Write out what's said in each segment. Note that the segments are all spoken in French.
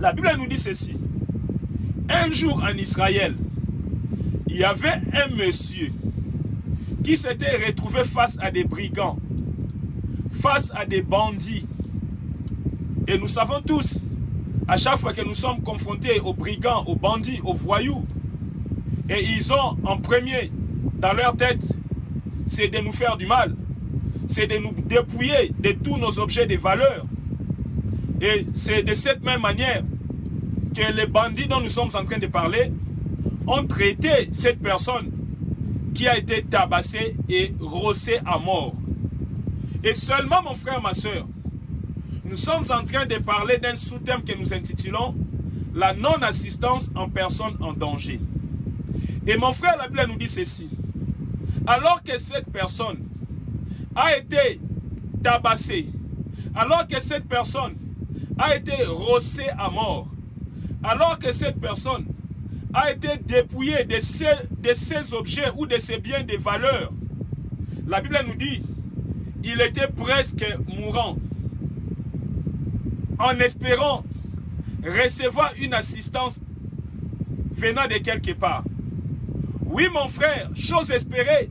La Bible nous dit ceci. Un jour en Israël, il y avait un monsieur qui s'était retrouvé face à des brigands, face à des bandits. Et nous savons tous, à chaque fois que nous sommes confrontés aux brigands, aux bandits, aux voyous, et ils ont en premier dans leur tête, c'est de nous faire du mal, c'est de nous dépouiller de tous nos objets de valeur. Et c'est de cette même manière que les bandits dont nous sommes en train de parler ont traité cette personne qui a été tabassée et rossée à mort. Et seulement, mon frère, ma soeur, nous sommes en train de parler d'un sous-thème que nous intitulons « La non-assistance en personne en danger ». Et mon frère, la Bible nous dit ceci. Alors que cette personne a été tabassée, alors que cette personne a été rossée à mort, alors que cette personne a été dépouillée de ses objets ou de ses biens de valeur, la Bible nous dit il était presque mourant, en espérant recevoir une assistance venant de quelque part. Oui, mon frère, chose espérée.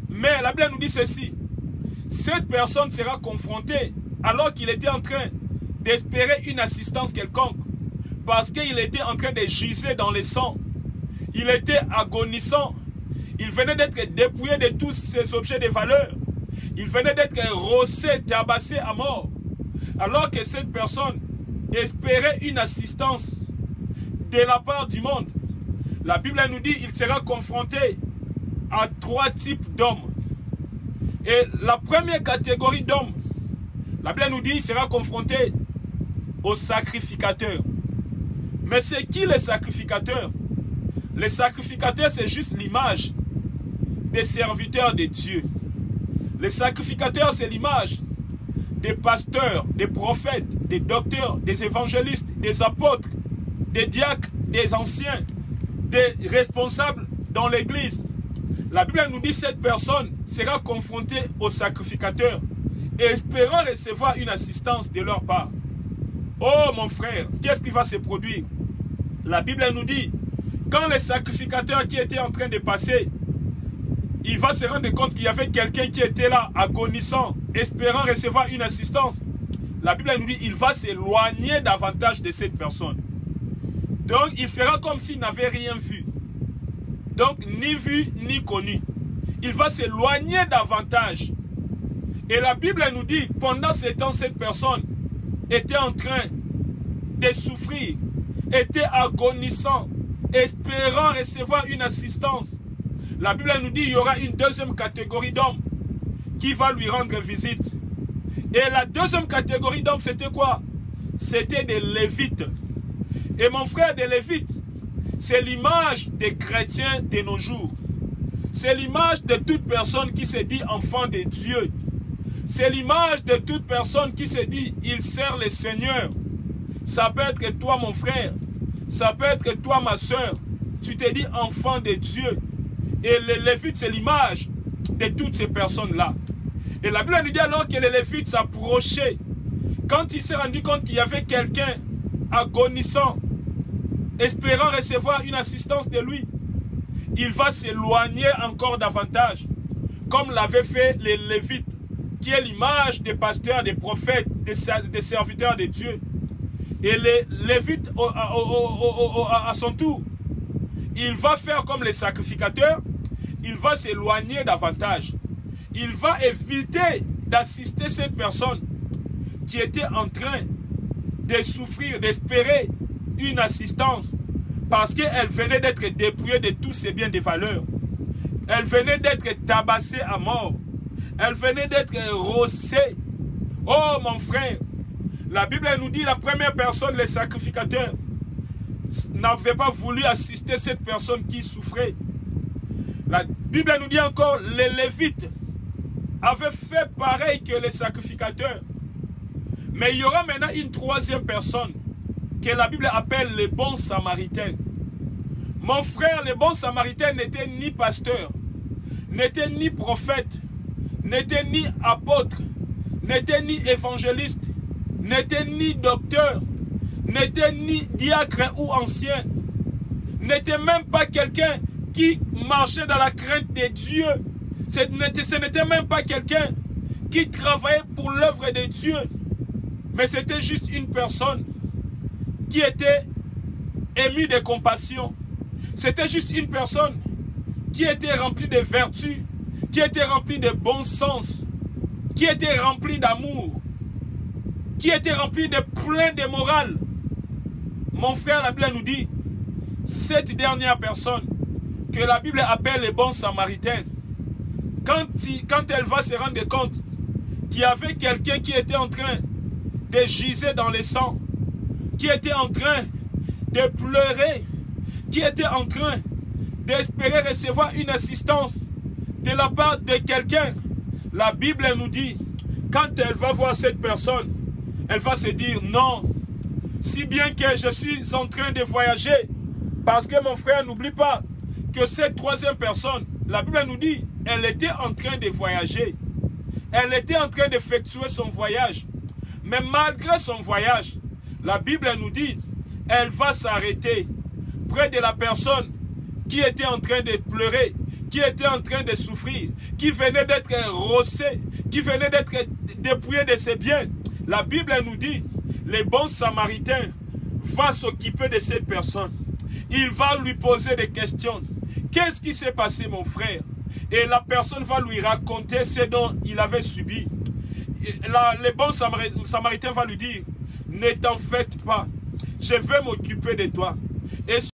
Mais la Bible nous dit ceci. Cette personne sera confrontée alors qu'il était en train d'espérer une assistance quelconque. Parce qu'il était en train de giser dans le sang. Il était agonisant. Il venait d'être dépouillé de tous ses objets de valeur. Il venait d'être rossé, tabassé à mort. Alors que cette personne espérait une assistance de la part du monde. La Bible nous dit qu'il sera confronté à 3 types d'hommes. Et la première catégorie d'hommes, la Bible nous dit qu'il sera confronté aux sacrificateurs. Mais c'est qui les sacrificateurs? Les sacrificateurs, c'est juste l'image des serviteurs de Dieu. Les sacrificateurs, c'est l'image des pasteurs, des prophètes, des docteurs, des évangélistes, des apôtres, des diacres, des anciens, des responsables dans l'église. La Bible nous dit que cette personne sera confrontée aux sacrificateurs et espérant recevoir une assistance de leur part. Oh mon frère, qu'est-ce qui va se produire? La Bible nous dit, quand les sacrificateurs qui étaient en train de passer, il va se rendre compte qu'il y avait quelqu'un qui était là, agonissant, espérant recevoir une assistance. La Bible nous dit, il va s'éloigner davantage de cette personne. Donc, il fera comme s'il n'avait rien vu. Donc, ni vu, ni connu. Il va s'éloigner davantage. Et la Bible nous dit, pendant ce temps, cette personne était en train de souffrir, était agonissant, espérant recevoir une assistance. La Bible nous dit qu'il y aura une deuxième catégorie d'hommes qui va lui rendre visite. Et la deuxième catégorie d'hommes, c'était quoi? C'était des Lévites. Et mon frère, des Lévites, c'est l'image des chrétiens de nos jours. C'est l'image de toute personne qui se dit enfant de Dieu. C'est l'image de toute personne qui se dit il sert le Seigneur. Ça peut être toi, mon frère. Ça peut être toi, ma soeur. Tu te dis enfant de Dieu. Et les Lévites, c'est l'image de toutes ces personnes-là. Et la Bible nous dit alors que les Lévites s'approchaient. Quand il s'est rendu compte qu'il y avait quelqu'un agonissant, espérant recevoir une assistance de lui, il va s'éloigner encore davantage, comme l'avaient fait les Lévites, qui est l'image des pasteurs, des prophètes, des serviteurs de Dieu. Et les Lévites, à son tour, il va faire comme les sacrificateurs, il va s'éloigner davantage. Il va éviter d'assister cette personne qui était en train de souffrir, d'espérer une assistance parce qu'elle venait d'être dépouillée de tous ses biens de valeur. Elle venait d'être tabassée à mort. Elle venait d'être rossée. Oh mon frère, la Bible nous dit la première personne, les sacrificateurs, n'avait pas voulu assister cette personne qui souffrait. La Bible nous dit encore, les Lévites avaient fait pareil que les sacrificateurs. Mais il y aura maintenant une troisième personne que la Bible appelle les bons samaritains. Mon frère, les bons samaritains n'étaient ni pasteurs, n'étaient ni prophètes, n'étaient ni apôtres, n'étaient ni évangélistes, n'étaient ni docteurs. n'était ni diacre ou ancien, n'était même pas quelqu'un qui marchait dans la crainte de Dieu. Ce n'était même pas quelqu'un qui travaillait pour l'œuvre de Dieu, mais c'était juste une personne qui était émue de compassion. C'était juste une personne qui était remplie de vertus, qui était remplie de bon sens, qui était remplie d'amour, qui était remplie de plein de morale. Mon frère, la Bible nous dit, cette dernière personne que la Bible appelle les bons samaritains, quand elle va se rendre compte qu'il y avait quelqu'un qui était en train de giser dans le sang, qui était en train de pleurer, qui était en train d'espérer recevoir une assistance de la part de quelqu'un, la Bible nous dit, quand elle va voir cette personne, elle va se dire non, si bien que je suis en train de voyager, parce que mon frère, n'oublie pas que cette troisième personne, la Bible nous dit, elle était en train de voyager. Elle était en train d'effectuer son voyage. Mais malgré son voyage, la Bible nous dit, elle va s'arrêter près de la personne qui était en train de pleurer, qui était en train de souffrir, qui venait d'être rossé, qui venait d'être dépouillé de ses biens. La Bible nous dit, les bons samaritains vont s'occuper de cette personne. Il va lui poser des questions. Qu'est-ce qui s'est passé, mon frère? Et la personne va lui raconter ce dont il avait subi. Les bons samaritains vont lui dire, ne t'en faites pas, je vais m'occuper de toi. Et